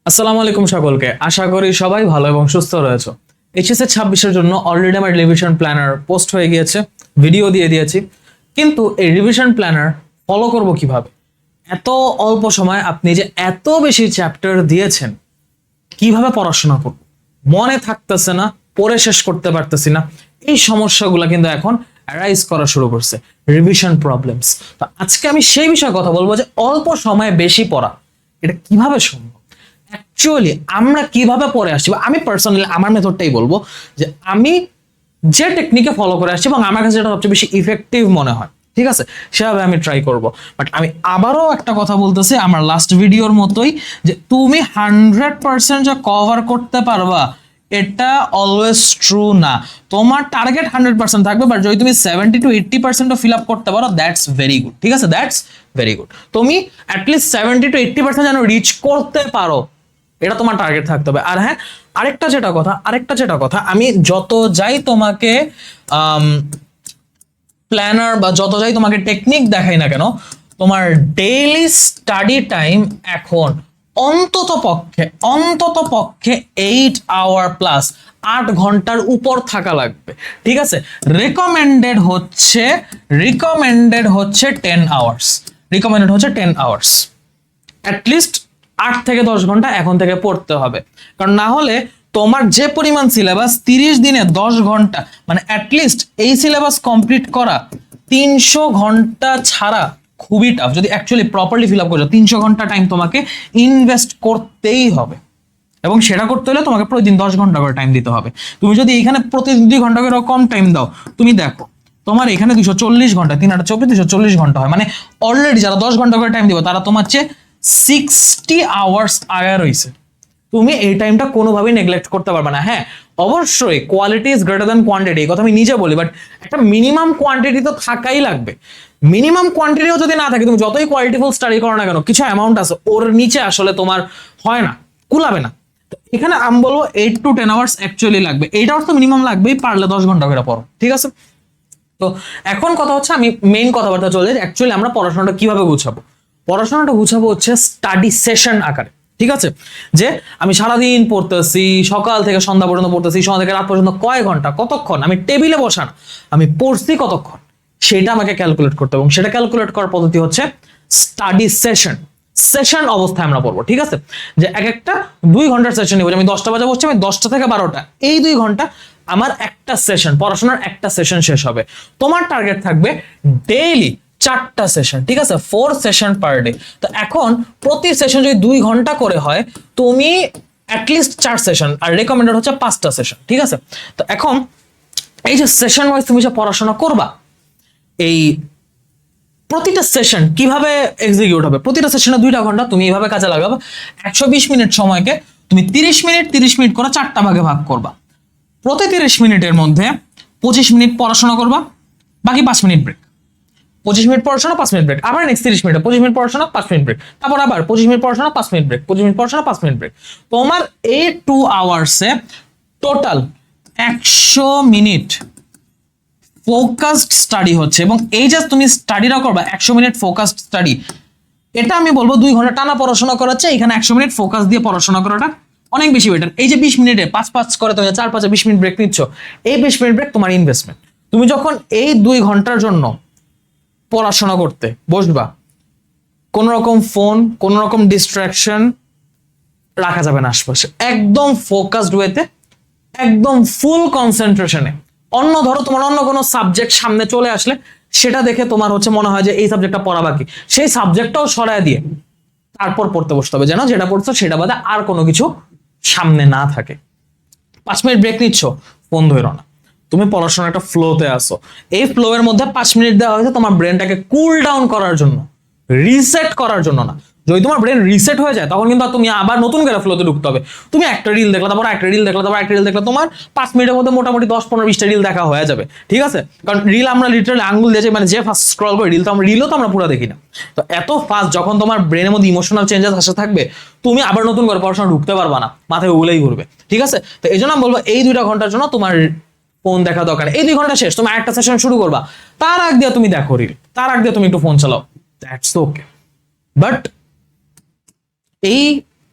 আসসালামু আলাইকুম সকলকে, আশা করি সবাই ভালো এবং সুস্থ রয়েছে। এইচএসএ 26-এর জন্য অলরেডি আমার রিভিশন প্ল্যানার পোস্ট হয়ে গিয়েছে, ভিডিও দিয়ে দিয়েছি। কিন্তু এই রিভিশন প্ল্যানার ফলো করব কিভাবে? এত অল্প সময় আপনি যে এত বেশি চ্যাপ্টার দিয়েছেন, কিভাবে পড়াশোনা করব? মনে থাকতেছে না, পড়ে শেষ করতে পারতেছি না। এই সমস্যাগুলো কিন্তু এখন অ্যারাইজ করা শুরু করছে, রিভিশন প্রবলেমস। তো আজকে আমি সেই বিষয়ে কথা বলবো যে অল্প সময়ে বেশি পড়া এটা কিভাবে সম্ভব। অ্যাকচুয়ালি আমরা কিভাবে পড়ে আসছি, বা আমি পার্সোনালি আমার মেথডটাই বলবো যে আমি যে টেকনিকে ফলো করে আসছি এবং আমার কাছে যেটা সবচেয়ে বেশি ইফেক্টিভ মনে হয়, ঠিক আছে, সেভাবে আমি ট্রাই করব। বাট আমি আবারও একটা কথা বলতেছি আমার লাস্ট ভিডিওর মতোই, যে তুমি 100% যে কভার করতে পারবা এটা অলওয়েজ ট্রু না। তোমার টার্গেট 100% থাকবে, বাট যদি তুমি 70 to 80% ফিল আপ করতে পারো, দ্যাটস ভেরি গুড। ঠিক আছে, দ্যাটস ভেরি গুড। তুমি অ্যাটলিস্ট 70 to 80% যেন রিচ করতে পারো, এটা তোমার টার্গেট থাকতে হবে। আর হ্যাঁ, আরেকটা যেটা কথা, আমি যত যাই তোমাকে প্ল্যানার বা যত যাই তোমাকে টেকনিক দেখাই না কেন, তোমার ডেইলি স্টাডি টাইম এখন অন্তত পক্ষে 8 আওয়ার প্লাস, 8 ঘন্টার উপর থাকা লাগবে। ঠিক আছে, রিকমেন্ডেড হচ্ছে 10 আওয়ার্স, অ্যাটলিস্ট 8 থেকে 10 ঘন্টা এখন থেকে পড়তে হবে। কারণ না হলে তোমার যে পরিমাণ সিলেবাস, 30 দিনে 10 ঘন্টা, মানে অ্যাটলিস্ট এই সিলেবাস কমপ্লিট করা 300 ঘন্টা ছাড়া খুবই টাফ। যদি অ্যাকচুয়ালি প্রপারলি ফিল আপ করছো, 300 ঘন্টা টাইম তোমাকে ইনভেস্ট করতেই হবে, এবং সেটা করতে হলে তোমাকে প্রতিদিন 10 ঘন্টা করে টাইম দিতে হবে। তুমি যদি এখানে প্রতিদিন 2 ঘন্টা করে কম টাইম দাও, তুমি দেখো তোমার এখানে 240 ঘন্টা, 3/8 240 ঘন্টা হয়। মানে অলরেডি যারা 10 ঘন্টা করে টাইম দিবে তারা তোমার চেয়ে 60 আওয়ার্স আগে রয়েছে। তুমি এই টাইমটা কোনোভাবেই নেগলেক্ট করতে পারবে না। হ্যাঁ, অবশ্যই quality is greater than quantity, এই কথা আমি নিজে বলি, বাট একটা মিনিমাম কোয়ান্টিটি তো থাকাই লাগবে। মিনিমাম কোয়ান্টিটিও যদি না থাকে, তুমি যতই কোয়ালিটিফুল স্টাডি করো না কেন, কিছু অ্যামাউন্ট আছে ওর নিচে আসলে তোমার হয় না, কুলাবে না। তো এখানে আমি বলবো 8 to 10 আওয়ার্স অ্যাকচুয়ালি লাগবে। 8 আওয়ার্স তো মিনিমাম লাগবেই, পারলে 10 ঘন্টা করে পড়ো। ঠিক আছে, তো এখন কথা হচ্ছে, আমি মেইন কথাবার্তা চলে যাই, অ্যাকচুয়ালি আমরা পড়াশোনাটা কিভাবে গুছাবো হচ্ছে স্টাডি সেশন আকারে। ঠিক আছে, যে আমি সারাদিন পড়তেছি, সকাল থেকে সন্ধ্যা পর্যন্ত পড়তেছি, সন্ধ্যা থেকে রাত পর্যন্ত কয় ঘন্টা, কতক্ষণ আমি টেবিলে বসা না, আমি পড়ছি কতক্ষণ, সেটা আমাকে ক্যালকুলেট করতে হবে। এবং সেটা ক্যালকুলেট করার পদ্ধতি হচ্ছে স্টাডি সেশন অবস্থায় আমরা পড়বো। ঠিক আছে, যে একটা 2 ঘন্টার সেশন নিব, আমি 10টা বাজে বসছি, আমি 10টা থেকে 12টা, এই 2 ঘন্টা আমার একটা সেশন, পড়াশোনার একটা সেশন শেষ হবে। তোমার টার্গেট থাকবে ডেইলি 4টা সেশন। ঠিক আছে, 4 সেশন পার ডে। তো এখন প্রতি সেশন যদি 2 ঘন্টা করে হয়, তুমি অ্যাটলিস্ট 4 সেশন, আর রেকমেন্ডেড হচ্ছে 5টা সেশন। ঠিক আছে, তো এখন এই যে সেশন ওয়াইজ তুমি যে পড়াশোনা করবা, এই প্রতিটা সেশন কিভাবে এক্সিকিউট হবে, প্রতিটা সেশনে 2টা ঘন্টা তুমি এইভাবে কাজে লাগাবে। 120 মিনিট সময়কে তুমি 30 মিনিট করে 4টা ভাগে ভাগ করবা। প্রতি 30 মিনিটের মধ্যে 25 মিনিট পড়াশোনা করবা, বাকি 5 মিনিট ব্রেক। 25 মিনিট পড়াশোনা, 5 মিনিট ব্রেক, আবার নেক্সট 30 মিনিট 25 মিনিট পড়াশোনা, 5 মিনিট ব্রেক, তারপর আবার 25 মিনিট পড়াশোনা, 5 মিনিট ব্রেক, 25 মিনিট পড়াশোনা, 5 মিনিট ব্রেক। তোমার এই 2 আওয়ার্সে টোটাল 100 মিনিট ফোকাসড স্টাডি হচ্ছে। এবং এই যে তুমি স্টাডিটা করবা 100 মিনিট ফোকাসড স্টাডি, এটা আমি বলবো 2 ঘন্টা টানা পড়াশোনা করাচ্ছে, এখানে 100 মিনিট ফোকাস দিয়ে পড়াশোনা করাটা অনেক বেশি বেটার। এই যে 20 মিনিটে 5 করে তুমি 4-5 20 মিনিট ব্রেক নিচ্ছ, এই 20 মিনিট ব্রেক তোমার ইনভেস্টমেন্ট। তুমি যখন এই 2 ঘন্টার জন্য পড়াশোনা করতে বসবা, কোন রকম ফোন, কোন রকম ডিস্ট্রাকশন রাখা যাবে না আশপাশে, একদম ফোকাসড ওয়েতে, একদম ফুল কনসেন্ট্রেশনে। ধরো তোমার অন্য কোনো সাবজেক্ট সামনে চলে আসলে, সেটা দেখে তোমার হচ্ছে মনে হয় যে এই সাবজেক্টটা পড়া বাকি, সেই সাবজেক্টটাও সরায় দিয়ে তারপর পড়তে বসতে হবে, যেন যেটা পড়ছো সেটা বাদে আর কোনো কিছু সামনে না থাকে। 5 মিনিট ব্রেক নিচ্ছ, ফোন ধরো না, তুমি পড়াশোনার একটা ফ্লোতে আসো। এই ফ্লো এর মধ্যে 5 মিনিট দেওয়া হয়েছে তোমার ব্রেনটাকে কুল ডাউন করার জন্য, রিসেট করার জন্য না। যদি তোমার ব্রেন রিসেট হয়ে যায়, তখন কিন্তু তুমি আবার নতুন করে ফ্লোতে ঢুকতে হবে। তুমি একটা রিল দেখলে, তারপর একটা রিল দেখলে, তারপর একটা রিল দেখলে, তোমার 5 মিনিটের মধ্যে মোটামুটি 10-15-20টা রিল দেখা হয়ে যাবে। ঠিক আছে, কারণ রিল আমরা লিটারালি আঙ্গুল দিয়ে, মানে যে ফার্স্ট স্ক্রল করে রিলও তো আমরা পুরো দেখি না। তো এত ফাস্ট যখন তোমার ব্রেনের মধ্যে ইমোশনাল চেঞ্জেস আসতে থাকবে, তুমি আবার নতুন করে পড়াশোনা ঢুকতে পারবা না, মাথায় ওগুলোই ঘুরবে। ঠিক আছে, তো এই জন্য আমি বলবো এই 2টা ঘন্টার জন্য তোমার ফোন দেখা দরকার নেই। এই 2 ঘন্টা শেষ, তুমি একটা সেশন শুরু করবা, তার আগ দিয়ে তুমি দেখো রিল, তার আগ দিয়ে তুমি একটু ফোন চালাও, দ্যাটস ওকে। বাট এই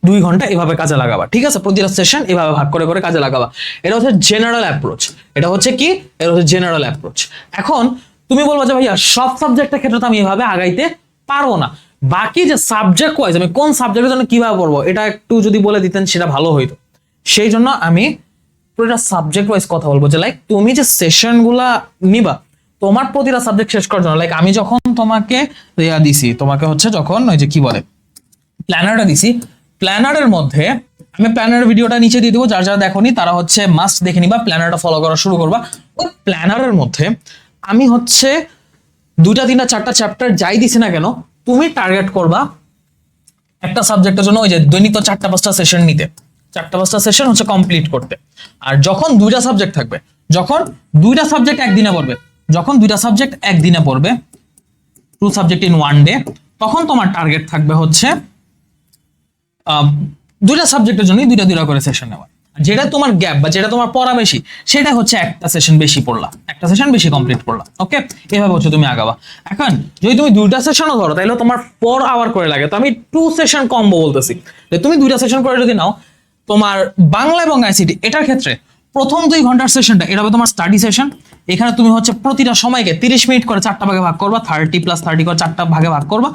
2 ঘন্টা এভাবে কাজে লাগাবা, ঠিক আছে? প্রতিটা সেশন এভাবে ভাগ করে করে কাজে লাগাবা। এটা হচ্ছে জেনারেল অ্যাপ্রোচ। এটা হচ্ছে কি? এটা হচ্ছে জেনারেল অ্যাপ্রোচ। এখন তুমি বলবা যে ভাইয়া সব সাবজেক্টের ক্ষেত্রে তো আমি এভাবে আগাইতে পারবো না, বাকি যে সাবজেক্ট ওয়াইজ আমি কোন সাবজেক্টের জন্য কিভাবে পড়বো এটা একটু যদি বলে দিতেন সেটা ভালো হইতো। সেই জন্য আমি পুরোটা সাবজেক্ট ওয়াইজ কথা বলবো, যে লাইক তুমি যে সেশনগুলা নিবা তোমার প্রতিটা সাবজেক্ট শেষ করার জন্য। লাইক আমি যখন তোমাকে দিছি, তোমাকে হচ্ছে যখন ওই যে কি বলে প্ল্যানারটা দিছি, প্ল্যানারের মধ্যে আমি প্ল্যানার ভিডিওটা নিচে দিয়ে দেবো, যারা যারা দেখোনি তারা হচ্ছে মাস্ট দেখে নিবা, প্ল্যানারটা ফলো করা শুরু করবা। ওই প্ল্যানারের মধ্যে আমি হচ্ছে 2টা 3টা 4টা চ্যাপ্টার যাই দিছি না কেন, তুমি টার্গেট করবা একটা সাবজেক্টের জন্য ওই যে দৈনিক 4টা 5টা সেশন নিতে, 4টা 5টা সেশন হচ্ছে কমপ্লিট করতে। আর যখন 2টা সাবজেক্ট থাকবে, যখন 2টা সাবজেক্ট একদিনে পড়বে, যখন 2টা সাবজেক্ট একদিনে পড়বে 2 সাবজেক্ট ইন 1 ডে, তখন তোমার টার্গেট থাকবে হচ্ছে 2টা সাবজেক্টের জন্যই 2টা করে সেশন নেওয়া। যেটা তোমার গ্যাপ বা যেটা তোমার পড়া বেশি সেটা হচ্ছে একটা সেশন বেশি পড়লা, একটা সেশন বেশি কমপ্লিট করলা। ওকে, এভাবে হচ্ছে তুমি আগাবা। এখন যদি তুমি 2টা সেশনও ধরো তাহলে তোমার 4 আওয়ার করে লাগে, তো আমি 2 সেশন কম্বো বলতেছি। তুমি 2টা সেশন করে যদি নাও, তোমার বাংলা এবং আইসিটি এটার ক্ষেত্রে প্রথম 2 ঘন্টার সেশনটা এটা হবে তোমার স্টাডি সেশন। এখানে তুমি হচ্ছে প্রতিটা সময়কে 30 মিনিট করে 4টা ভাগে ভাগ করবা, 30 + 30 করে 4টা ভাগে ভাগ করবা,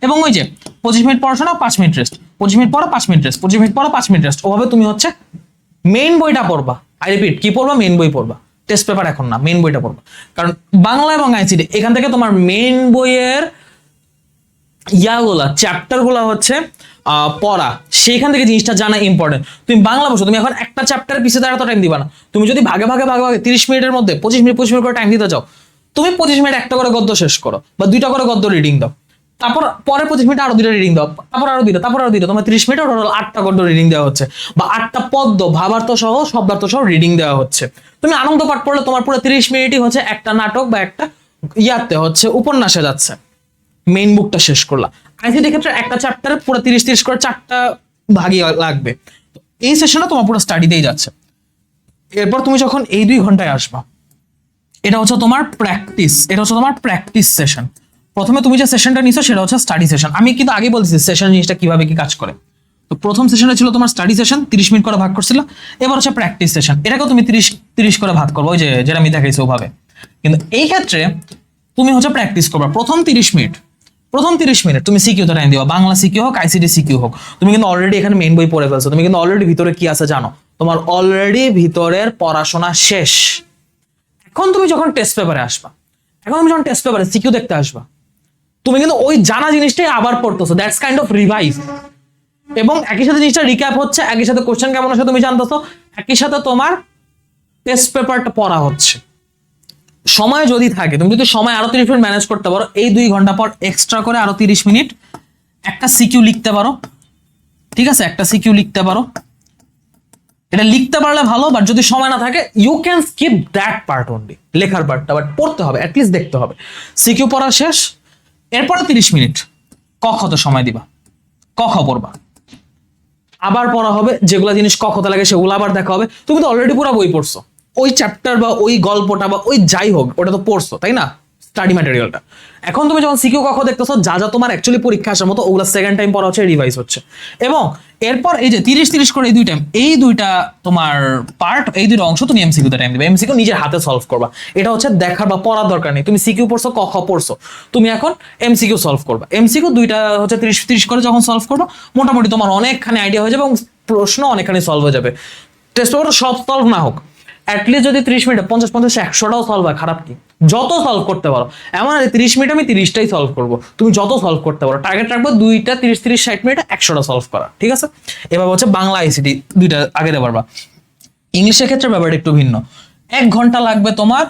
এবং ওই যে 25 মিনিট পড়াশোনা 5 মিনিট রেস্ট, 25 মিনিট পড়া 5 মিনিট রেস্ট, 25 মিনিট পড়া 5 মিনিট রেস্ট। ওভাবে তুমি হচ্ছে মেইন বইটা পড়বা। আই রিপিট, কি পড়বা? মেইন বই পড়বা, টেস্ট পেপার এখন না, মেইন বইটা পড়বা। কারণ বাংলা এবং আইসিটি এখান থেকে তোমার মেইন বইয়ের চ্যাপ্টারগুলা হচ্ছে পড়া, সেইখান থেকে জিনিসটা জানা ইম্পর্টেন্ট। তুমি বাংলা বসো, তুমি এখন একটা চ্যাপ্টার পিছিয়ে তার এত টাইম দিবা না। তুমি যদি ভাগে ভাগে 30 মিনিটের মধ্যে 25 মিনিট করে টাইম দিতে চাও, তুমি 25 মিনিট একটা করে গদ্য শেষ করো বা 2টা করে গদ্য রিডিং দাও, তারপর পরে 25 মিনিট আরো 2টা রিডিং দাও, তারপর আরো 2টা, তারপর আরো 2টা, তোমার 30 মিনিট টোটাল 8টা গদ্য রিডিং দেওয়া হচ্ছে, বা 8টা পদ্য ভাবার্থ সহ শব্দার্থ সহ রিডিং দেওয়া হচ্ছে। তুমি আনন্দ পাঠ পড়লে তোমার পুরো 30 মিনিটই হচ্ছে একটা নাটক বা একটা হচ্ছে উপন্যাসে যাচ্ছে, মেইন বুকটা শেষ করলা। আইসিটি ক্ষেত্রে একটা চ্যাপ্টারে পুরো 30 করে 4টা ভাগই লাগবে। তো এই সেশনে তোমার পুরো স্টাডিতেই যাচ্ছে। এরপর তুমি যখন এই 2 ঘন্টায় আসবা, এটা হচ্ছে তোমার প্র্যাকটিস, এটা হচ্ছে তোমার প্র্যাকটিস সেশন। প্রথমে তুমি যে সেশনটা নিছো সেটা হচ্ছে স্টাডি সেশন। আমি কিন্তু আগে বলছি সেশন জিনিসটা কিভাবে কি কাজ করে। তো প্রথম সেশনে ছিল তোমার স্টাডি সেশন, 30 মিনিট করে ভাগ করছিল। এবার হচ্ছে প্র্যাকটিস সেশন, এটাকেও তুমি 30 করে ভাগ করবো, ওই যে যেটা আমি দেখাইছি ওভাবে। কিন্তু এই ক্ষেত্রে তুমি হচ্ছে প্র্যাকটিস করবা প্রথম 30 মিনিট। প্রথম 30 মিনিট তুমি সিকিউতে টাইম দিবা, বাংলা সিকিউ হোক আইসিটি সিকিউ হোক। তুমি কিন্তু অলরেডি এখানে মেইন বই পড়ে ফেলছো, তুমি কিন্তু অলরেডি ভিতরে কি আছে জানো, তোমার অলরেডি ভিতরের পড়াশোনা শেষ। এখন তুমি যখন টেস্ট পেপারে আসবা, এখন তুমি যখন টেস্ট পেপারে সিকিউ দেখতে আসবা, তুমি কিন্তু ওই জানা জিনিসটাই আবার পড়তেছো, দ্যাটস কাইন্ড অফ রিভাইজ। এবং একই সাথে জিনিসটা রিক্যাপ হচ্ছে, একই সাথে কোশ্চেন কেমন আছে তুমি জানতেছো, একই সাথে তোমার টেস্ট পেপারটা পড়া হচ্ছে। সময় যদি থাকে, তুমি যদি সময় আরো 30 মিনিট ম্যানেজ করতে পারো, এই 2 ঘন্টা পর এক্সট্রা করে আরো 30 মিনিট একটা সিকিউ লিখতে পারো, ঠিক আছে? একটা সিকিউ লিখতে পারো, এটা লিখতে পারলে ভালো। বাট যদি সময় না থাকে, you can skip that part only, লেখার পার্টটা, বাট পড়তে হবে, অ্যাটলিস্ট দেখতে হবে। সিকিউ পড়া শেষ, এরপরে 30 মিনিট ক খতে সময় দিবা, ক খ পড়বা, আবার পড়া হবে, যেগুলো জিনিস ক খতে লাগে সেগুলো আবার দেখা হবে। তুমি তো অলরেডি পুরো বই পড়ছো, ওই চ্যাপ্টার বা ওই গল্পটা বা ওই যাই হোক ওটা তো পড়ছো, তাই না? স্টাডি ম্যাটেরিয়ালটা। এখন তুমি যখন সিকিউ কক্ষ দেখতেছো, যা যা তোমার অ্যাকচুয়ালি পরীক্ষা আসার মতো ওগুলো সেকেন্ড টাইম পড়া হচ্ছে, রিভাইজ হচ্ছে। এবং এরপর এই যে 30 করে এই 2 টাইম, এই 2টা তোমার পার্ট, এই 2টা অংশ তুমি এমসিকিউতে টাইম দিবে, এমসিকিউ নিজের হাতে সলভ করবা। এটা হচ্ছে দেখার বা পড়ার দরকার নেই, তুমি সিকিউ পড়ছো, কক্ষ পড়ছো, তুমি এখন এমসিকিউ সলভ করবা। এমসিকিউ 2টা হচ্ছে 30 করে যখন সলভ করবা, মোটামুটি তোমার অনেকখানি আইডিয়া হয়ে যাবে এবং প্রশ্ন অনেকখানি সলভ হয়ে যাবে। টেস্ট পেপার সব সলভ না হোক, অ্যাটলিস্ট যদি 30 মিনিটে 50-50-100টাও সলভ হয়, খারাপ কি? যত সলভ করতে পারো, এমন 30 মিনিট আমি 30টাই সলভ করবো, তুমি যত সলভ করতে পারো। টার্গেট রাখবো 2টা 30-60 মিনিটে 100টা সলভ করা, ঠিক আছে? এভাবে হচ্ছে বাংলা আইসিটি 2টা আগে দিতে পারবা। ইংলিশের ক্ষেত্রে ব্যাপারটা একটু ভিন্ন। 1 ঘন্টা লাগবে তোমার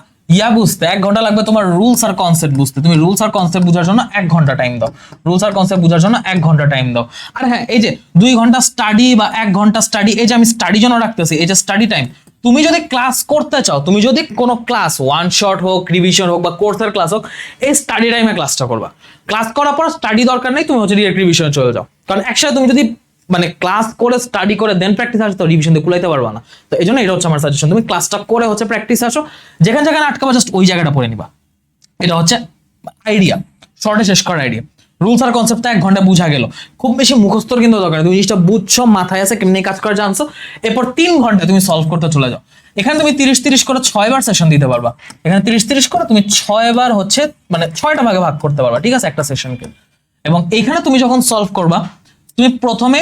বুঝতে, 1 ঘন্টা লাগবে তোমার রুলস আর কনসেপ্ট বুঝতে। তুমি রুলস আর কনসেপ্ট বোঝার জন্য 1 ঘন্টা টাইম দাও, রুলস আর কনসেপ্ট বোঝার জন্য 1 ঘন্টা টাইম দাও। আর হ্যাঁ, এই যে 2 ঘন্টা স্টাডি বা 1 ঘন্টা স্টাডি, এই যে আমি স্টাডি জন্য রাখতেছি, এই যে স্টাডি টাইম, তুমি যদি ক্লাস করতে চাও, তুমি যদি কোনো ক্লাস ওয়ান শট হোক, রিভিশন হোক বা কোর্সের ক্লাস হোক, এই স্টাডি টাইমে ক্লাসটা করবা। ক্লাস করার পর স্টাডি দরকার নেই, তুমি হচ্ছে ডিরেক্ট রিভিশনে চলে যাও। কারণ একসাথে তুমি যদি মানে ক্লাস করে স্টাডি করে দেন প্র্যাকটিস আসো, তো রিভিশন দিয়ে কুলাইতে পারবা না। তো এই জন্য এটা হচ্ছে আমার সাজেশন, তুমি ক্লাসটা করে হচ্ছে প্র্যাকটিস আসো, যেখানে যেখানে আটকাবা জাস্ট ওই জায়গাটা পড়ে নিবা। এটা হচ্ছে আইডিয়া, শর্টে শেষ করার আইডিয়া। রুলস আর কনসেপ্ট 1 ঘন্টা বুঝা গেল, খুব বেশি মুখস্থর কিন্তু দরকার নেই, তুমি জিনিসটা বুঝছো, মাথায় আছে, কেমনি কাজ করে জানছো, এরপর 3 ঘন্টা তুমি সলভ করতে চলে যাও। এখানে তুমি 30-30 করে 6 বার সেশন দিতে পারবা, এখানে 30-30 করে তুমি 6 বার হচ্ছে মানে 6টা ভাগে ভাগ করতে পারবা, ঠিক আছে, একটা সেশনকে। এবং এইখানে তুমি যখন সলভ করবা, তুমি প্রথমে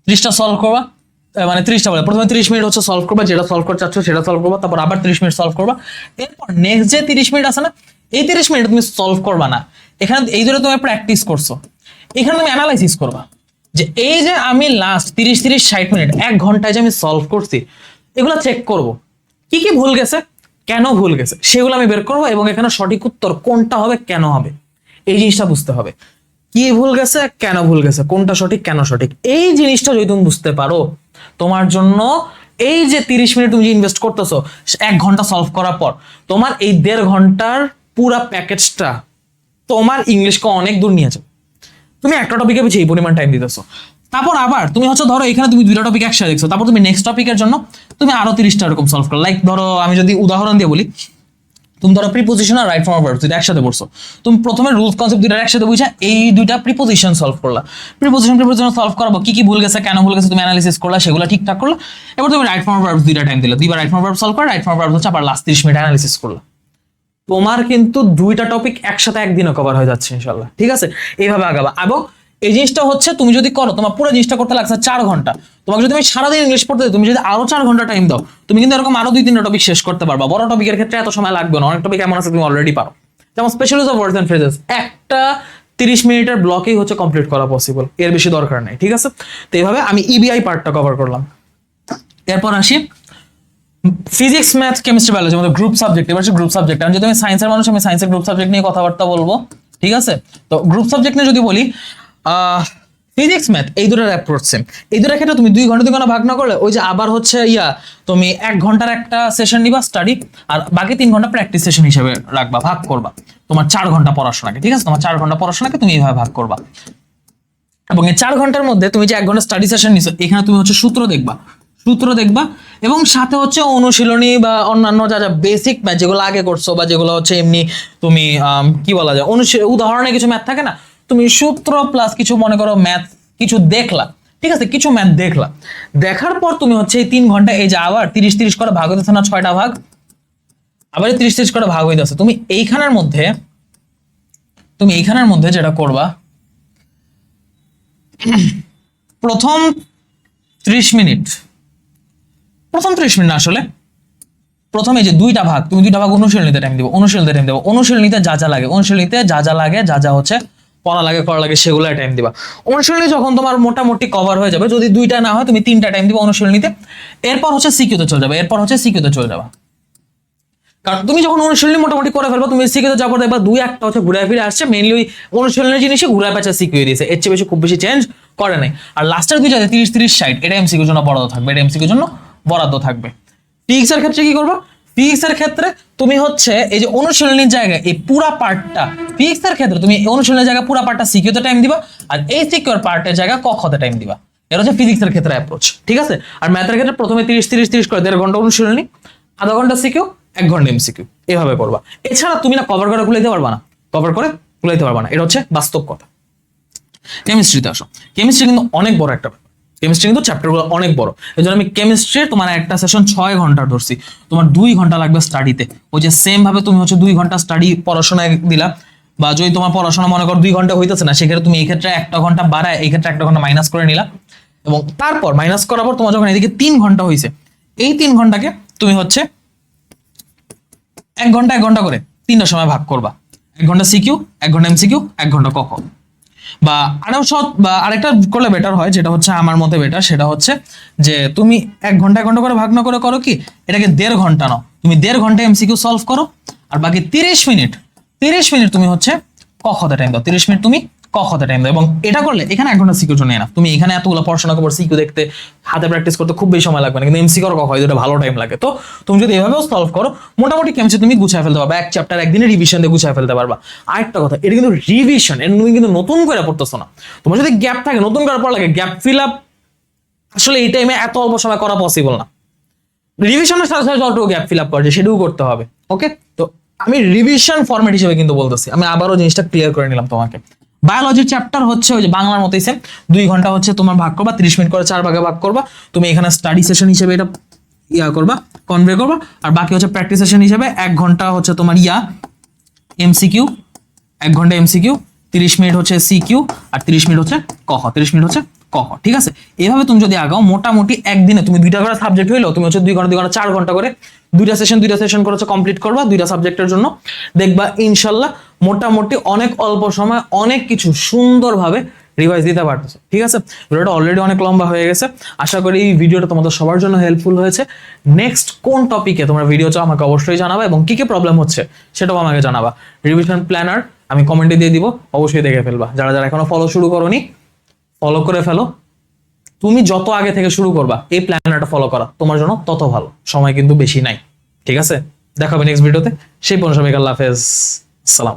30টা সলভ করবা, মানে 30টা বলে প্রথমে 30 মিনিট হচ্ছে সলভ করবা, যেটা সলভ করতে চাচ্ছ সেটা সলভ করবা, তারপর আবার 30 মিনিট সলভ করবা। এরপর নেক্সট যে 30 মিনিট আছে না, এই 30 মিনিট তুমি সলভ করবা না, এখানে এই ধরে তুমি প্র্যাকটিস করছো, এখানে তুমি অ্যানালাইসিস করবা যে এই যে আমি লাস্ট 30-30-60 মিনিট 1 ঘন্টায় যে আমি সলভ করছি, এগুলো চেক করব, কি কি ভুল গেছে, কেন ভুল গেছে, সেগুলো আমি বের করবো, এবং এখানে সঠিক উত্তর কোনটা হবে, কেন হবে, এই জিনিসটা বুঝতে হবে। কি ভুল গেছে, কেন ভুল গেছে, কোনটা সঠিক, কেন সঠিক, এই জিনিসটা যদি তুমি বুঝতে পারো, তোমার জন্য এই যে 30 মিনিট তুমি যে ইনভেস্ট করতেছো 1 ঘন্টা সলভ করার পর, তোমার এই 1.5 ঘন্টার পুরা প্যাকেজটা তোমার ইংলিশকে অনেক দূর নিয়ে যাবে। তুমি একটা টপিকে পিছিয়ে এই পরিমাণ টাইম দিতেছো, তারপর আবার তুমি হচ্ছে ধরো এখানে তুমি 2টা টপিক একসাথে দেখছো, তারপর তুমি নেক্সট টপিকের জন্য তুমি আরো 30টা এরকম সলভ করো। লাইক ধরো আমি যদি উদাহরণ দিয়ে বলি, তুমি ধরো প্রিপোজিশন আর রাইট ফর্ম অফ ভার্বস দুইটা একসাথে পড়ছো, তুমি প্রথমে রুলস কনসেপ্ট দুইটা একসাথে বুঝা এই দুইটা প্রিপোজিশন সলভ করলা, প্রিপোজিশন সলভ করবো, কি কি ভুল গেছে, কেন ভুল গেছে, তুমি অ্যানালিসিস করলা, সেগুলো ঠিকঠাক করলা। এবার তুমি রাইট ফর্ম অফ ভার্বস দুইটা টাইম দিলা, দুইবার right form of verb solve করে রাইট ফর্ম অফ ভার্বস হচ্ছে আবার লাস্ট 30 মিনিট অ্যানালিসিস করলা। তোমার কিন্তু 2টা টপিক একসাথে একদিনে কভার হয়ে যাচ্ছে ইনশাআল্লাহ, ঠিক আছে, এইভাবে আগাবা। এবং এই জিনিসটা হচ্ছে তুমি যদি করো, তোমার পুরো জিনিসটা করতে লাগছে 4 ঘন্টা, তোমাকে যদি আমি সারাদিন ইংলিশ পড়তে দিই, তুমি যদি আরো 4 ঘন্টা টাইম দাও, তুমি কিন্তু এরকম আরো 2-3টা টপিক শেষ করতে পারবা। বড় টপিকের ক্ষেত্রে এত সময় লাগবে না, অনেক টপিক এমন আছে তুমি অলরেডি পারো, যেমন special use of words and phrases একটা 30 মিনিটের ব্লকেই হচ্ছে কমপ্লিট করা পসিবল, এর বেশি দরকার নেই, ঠিক আছে। তো এইভাবে আমি ইবিআই পার্টটা কভার করলাম। এরপর আসি ফিজিক্স, ম্যাথ, কেমিস্ট্রি, বায়োলজি আমাদের গ্রুপ সাবজেক্ট। এবার গ্রুপ সাবজেক্ট, আমি যদি আমি সায়েন্সের মানুষ, আমি সায়েন্সের গ্রুপ সাবজেক্ট নিয়ে কথাবার্তা বলবো, ঠিক আছে। তো গ্রুপ সাবজেক্ট নিয়ে যদি বলি, ফিজিক্স, ম্যাথ এই দুটোর অ্যাপ্রোচ সেম। এই দুটোর ক্ষেত্রে তুমি 2 ঘন্টা 2 ঘন্টা ভাগ না করলে, ওই যে আবার হচ্ছে তুমি 1 ঘন্টার একটা সেশন নিবা স্টাডি, আর বাকি 3 ঘন্টা প্র্যাকটিস সেশন হিসেবে রাখবা, ভাগ করবা তোমার 4 ঘন্টা পড়াশোনাকে, ঠিক আছে, তোমার 4 ঘন্টা পড়াশোনাকে তুমি এইভাবে ভাগ করবা। এবং এই 4 ঘন্টার মধ্যে তুমি যে 1 ঘন্টা স্টাডি সেশন নিছো, এখানে তুমি হচ্ছে সূত্র দেখবা, এবং সাথে হচ্ছে অনুশীলনী বা অন্যান্য যা যা বেসিক ম্যাথ যেগুলো আগে করছো, বা যেগুলো হচ্ছে এমনি তুমি কি বলা যায় উদাহরণে কিছু ম্যাথ থাকে না, তুমি সূত্র প্লাস কিছু মনে করো ম্যাথ কিছু দেখলা, ঠিক আছে, কিছু ম্যাথ দেখলা, দেখার পর তুমি হচ্ছে এই 3 ঘন্টা এই যে আবার 30-30 করে ভাগ হইতেছে না, 6টা ভাগ, আবার 30-30 করে ভাগ হইতেছে, তুমি এইখানের মধ্যে যেটা করবা, প্রথম 30 মিনিট না, আসলে প্রথমে যে 2টা ভাগ, তুমি 2টা ভাগ অনুশীলনীতে টাইম দিবো, অনুশীলনীতে যা যা লাগে, যা যা হচ্ছে পড়া লাগে করা লাগে, সেগুলো টাইম দিবা। অনুশীলনী যখন তোমার মোটামুটি কভার হয়ে যাবে, যদি 2টা না হয় তুমি 3টা টাইম দিবা অনুশীলনীতে, এরপর হচ্ছে সিকিউতে চলে যাবা। কারণ তুমি যখন অনুশীলনী মোটামুটি করে ফেলবো, তুমি সিকিউতে যাবার দেখবা 2-1টা হচ্ছে ঘুরে ফিরে আসছে, মেইনলি ওই অনুশীলনের জিনিসই ঘুরে পেঁচা সিকিউ দিয়েছে, এর চেয়ে বেশি খুব বেশি চেঞ্জ করে নাই। আর লাস্টের 2টা 30-30-60 এটা এমসিকিউর জন্য বরাদ্দ থাকবে। ফিজিক্স এর ক্ষেত্রে কি করবা, ফিজিক্স এর ক্ষেত্রে তুমি হচ্ছে এই যে অনুশীলনীর জায়গায় এই পুরা পার্টটা, ফিজিক্স এর ক্ষেত্রে তুমি অনুশীলনের জায়গায় পুরা পার্টটা সিকিউতে টাইম দিবা, আর এই সিকিউর পার্টের জায়গায় কখতে টাইম দিবা। এটা হচ্ছে ফিজিক্স এর ক্ষেত্রে অ্যাপ্রোচ, ঠিক আছে। আর ম্যাথের ক্ষেত্রে প্রথমে 30-30-30 করে 1.5 ঘন্টা অনুশীলনী, আধা ঘন্টা সিকিউ, 1 ঘন্টা এমসিকিউ, এভাবে করবা। এছাড়া তুমি না কভার করে কুলাইতে পারবা না, এটা হচ্ছে বাস্তব কথা। কেমিস্ট্রিতে আসো, কেমিস্ট্রি কিন্তু অনেক বড় একটা, কেমিস্ট্রি কিন্তু চ্যাপ্টারগুলো অনেক বড়, এই জন্য আমি কেমিস্ট্রির তোমার একটা সেশন 6 ঘন্টা ধরছি, তোমার 2 ঘন্টা লাগবে স্টাডিতে। ওই যে সেম ভাবে তুমি হচ্ছে 2 ঘন্টা স্টাডি পড়াশোনায় দিলা, বা যদি তোমার পড়াশোনা মনে করো 2 ঘন্টা হইতেছে না, সেক্ষেত্রে তুমি এই ক্ষেত্রে 1টা ঘন্টা বাড়ায় এই ক্ষেত্রে 1টা ঘন্টা মাইনাস করে নিলা, এবং তারপর মাইনাস করার পর তোমার যখন এদিকে 3 ঘন্টা হয়েছে, এই 3 ঘন্টাকে তুমি হচ্ছে 1 ঘন্টা করে 3টা সময় ভাগ করবা, 1 ঘন্টা সিকিউ, 1 ঘন্টা এমসিকিউ, 1 ঘন্টা কখ। বা আরেকটা করলে বেটার হয়, যেটা হচ্ছে আমার মতে বেটার, সেটা হচ্ছে যে তুমি 1 ঘন্টা করে ভাগ না করে করো কি, এটাকে 1.5 ঘন্টা নাও, তুমি 1.5 ঘন্টা এমসিকিউ সলভ করো, আর বাকি 30 মিনিট তুমি হচ্ছে কখতে টাইম দাও, 30 মিনিট তুমি কখতে টাইম দাও। এবং এটা করলে এখানে 1 ঘন্টা সিকিউর জন্য না, তুমি এখানে এতগুলো পড়াশোনা করবো, সিকিউ দেখতে হাতে প্র্যাকটিস করতে খুব বেশি সময় লাগবে না, কিন্তু এমসিকিউ আর কখ এটা ভালো টাইম লাগে। তো তুমি যদি এভাবেও সলভ করো, মোটামুটি কেমিস্ট্রি তুমি গুছায় ফেলতে পারবা, 1 চ্যাপ্টার একদিনে রিভিশন দিয়ে গুছায় ফেলতে পারবা। আরেকটা কথা, এটা কিন্তু রিভিশন, তুমি কিন্তু নতুন করে পড়তেছো না, তোমার যদি গ্যাপ থাকে নতুন করে পড়া লাগে, গ্যাপ ফিল আপ আসলে এই টাইমে এত অল্প সময় করা পসিবল না। রিভিশনের সাথে সাথে যতটুকু গ্যাপ ফিল আপ করা যায় সেটাও করতে হবে, ওকে। তো আমি রিভিশন ফরম্যাট হিসেবে কিন্তু বলতেছি, আমি আবারও জিনিসটা ক্লিয়ার করে নিলাম তোমাকে। বায়োলজির চ্যাপ্টার হচ্ছে ওই যে বাংলার মতোই সেম, 2 ঘন্টা হচ্ছে তোমার ভাগ করবা, 30 মিনিট করে 4 ভাগে ভাগ করবা, তুমি এখানে স্টাডি সেশন হিসেবে এটা করবা, কনভে করবা, আর বাকি হচ্ছে প্র্যাকটিস সেশন হিসেবে 1 ঘন্টা হচ্ছে তোমার এমসিকিউ, 1 ঘন্টা এমসিকিউ, 30 মিনিট হচ্ছে সিকিউ, আর 30 মিনিট হচ্ছে কখ, 30 মিনিট হচ্ছে কখ, ঠিক আছে? এইভাবে তুমি যদি আগাও মোটামুটি একদিনে তুমি 2টা করে সাবজেক্ট হইলো, তুমি হচ্ছে 2 ঘন্টা 2 ঘন্টা 4 ঘন্টা করে 2টা সেশন করে হচ্ছে কমপ্লিট করবা 2টা সাবজেক্টের জন্য, দেখবা ইনশাল্লাহ মোটামুটি অনেক অল্প সময় অনেক কিছু সুন্দরভাবে রিভাইজ দিতে পারতেছো, ঠিক আছে? ভিডিওটা অলরেডি অনেক লম্বা হয়ে গেছে, আশা করি এই ভিডিওটা তোমাদের সবার জন্য হেল্পফুল হয়েছে। নেক্সট কোন টপিকে তোমরা ভিডিও চাও আমাকে অবশ্যই জানাবা, এবং কি কি প্রবলেম হচ্ছে সেটাও আমাকে জানাবা। রিভিশন প্ল্যানার আমি কমেন্টে দিয়ে দিব, অবশ্যই দেখে ফেলবা। যারা যারা এখনো ফলো শুরু করোনি ফলো করে ফেলো। তুমি যত আগে থেকে শুরু করবা এই প্ল্যানারটা ফলো করা তোমার জন্য তত ভালো, সময় কিন্তু বেশি নাই, ঠিক আছে? দেখা হবে নেক্সট ভিডিওতে, সেই পর্যন্ত সবাইকে আল্লাহ হাফেজ, সালাম।